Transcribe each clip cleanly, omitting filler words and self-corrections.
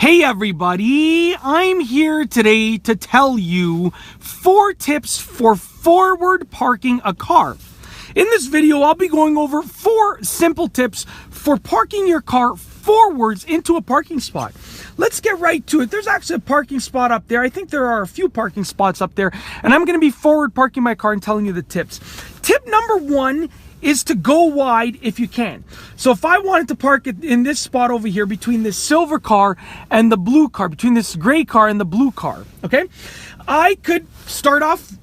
Hey everybody, I'm here today to tell you 4 tips for forward parking a car. In this video, I'll be going over 4 simple tips for parking your car forwards into a parking spot. Let's get right to it. There's actually a parking spot up there. I think there are a few parking spots up there, and I'm going to be forward parking my car and telling you the tips. Tip number 1 is to go wide if you can. So if I wanted to park it in this spot over here between this silver car and the blue car, between this gray car and the blue car, okay, I could start off,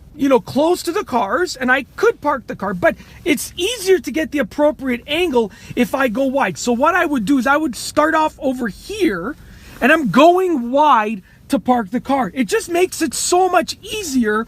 close to the cars, and I could park the car, but it's easier to get the appropriate angle if I go wide. So what I would do is I would start off over here, and I'm going wide to park the car. It just makes it so much easier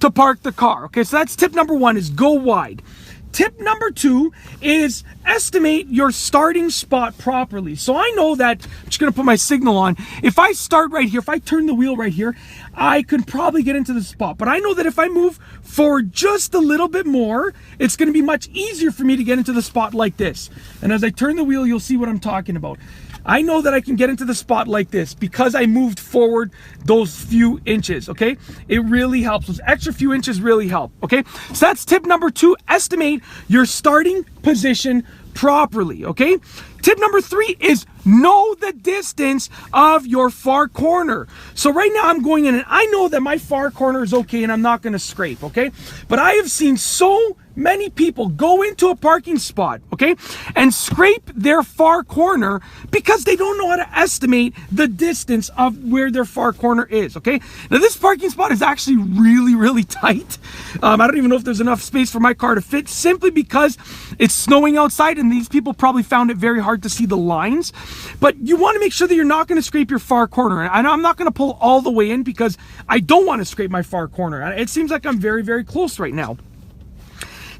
to park the car. Okay, so that's tip number 1, is go wide. Tip number 2 is estimate your starting spot properly. So I know that, I'm just gonna put my signal on. If I start right here, if I turn the wheel right here, I could probably get into the spot. But I know that if I move forward just a little bit more, it's gonna be much easier for me to get into the spot like this. And as I turn the wheel, you'll see what I'm talking about. I know that I can get into the spot like this because I moved forward those few inches, okay? It really helps. Those extra few inches really help, okay? So that's tip number 2, estimate your starting position properly, okay? Tip number 3 is know the distance of your far corner. So right now I'm going in and I know that my far corner is okay and I'm not gonna scrape, okay? But I have seen so many people go into a parking spot, okay, and scrape their far corner because they don't know how to estimate the distance of where their far corner is, okay? Now this parking spot is actually really tight. I don't even know if there's enough space for my car to fit, simply because it's snowing outside and these people probably found it very hard to see the lines. But you want to make sure that you're not going to scrape your far corner. And I'm not going to pull all the way in because I don't want to scrape my far corner. It seems like I'm very close right now.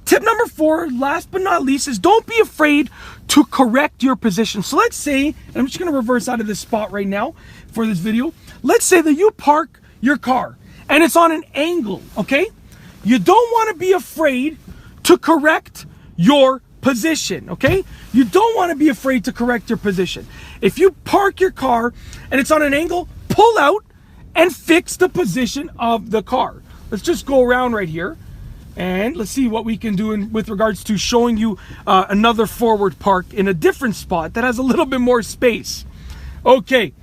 Tip number 4, last but not least, is don't be afraid to correct your position. So let's say, and I'm just going to reverse out of this spot right now for this video. Let's say that you park your car and it's on an angle, okay? You don't want to be afraid to correct your position, okay? You don't want to be afraid to correct your position. If you park your car and it's on an angle, pull out and fix the position of the car. Let's just go around right here. And let's see what we can do with regards to showing you another forward park in a different spot that has a little bit more space. Okay,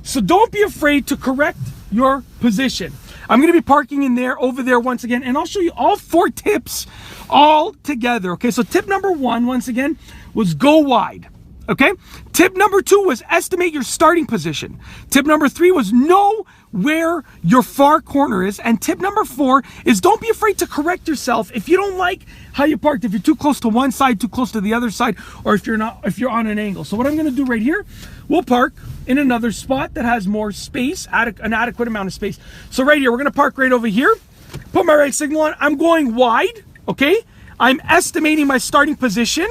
so don't be afraid to correct your position. I'm going to be parking in there, over there once again, and I'll show you all 4 tips all together. Okay, so tip number 1, once again, was go wide. Okay, tip number 2 was estimate your starting position. Tip number 3 was know where your far corner is. And tip number 4 is don't be afraid to correct yourself if you don't like how you parked, if you're too close to one side, too close to the other side, or if you're on an angle. So what I'm going to do right here, we'll park in another spot that has more space, an adequate amount of space. So right here, we're going to park right over here, put my right signal on. I'm going wide, okay? I'm estimating my starting position.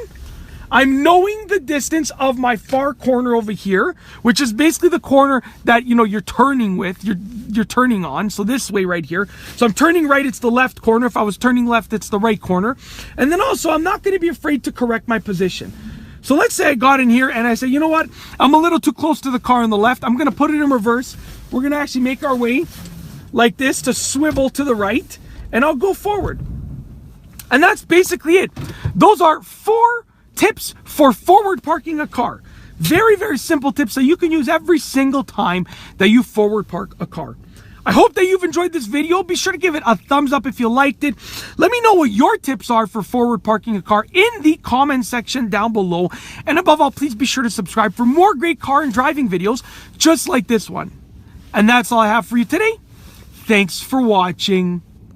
I'm knowing the distance of my far corner over here, which is basically the corner that, you're turning with, you're turning on. So this way right here. So I'm turning right, it's the left corner. If I was turning left, it's the right corner. And then also, I'm not going to be afraid to correct my position. So let's say I got in here and I say, you know what? I'm a little too close to the car on the left. I'm going to put it in reverse. We're going to actually make our way like this to swivel to the right, and I'll go forward. And that's basically it. Those are 4 tips for forward parking a car. Very simple tips that you can use every single time that you forward park a car. I hope that you've enjoyed this video. Be sure to give it a thumbs up if you liked it. Let me know what your tips are for forward parking a car in the comment section down below. And above all, please be sure to subscribe for more great car and driving videos just like this one. And that's all I have for you today. Thanks for watching.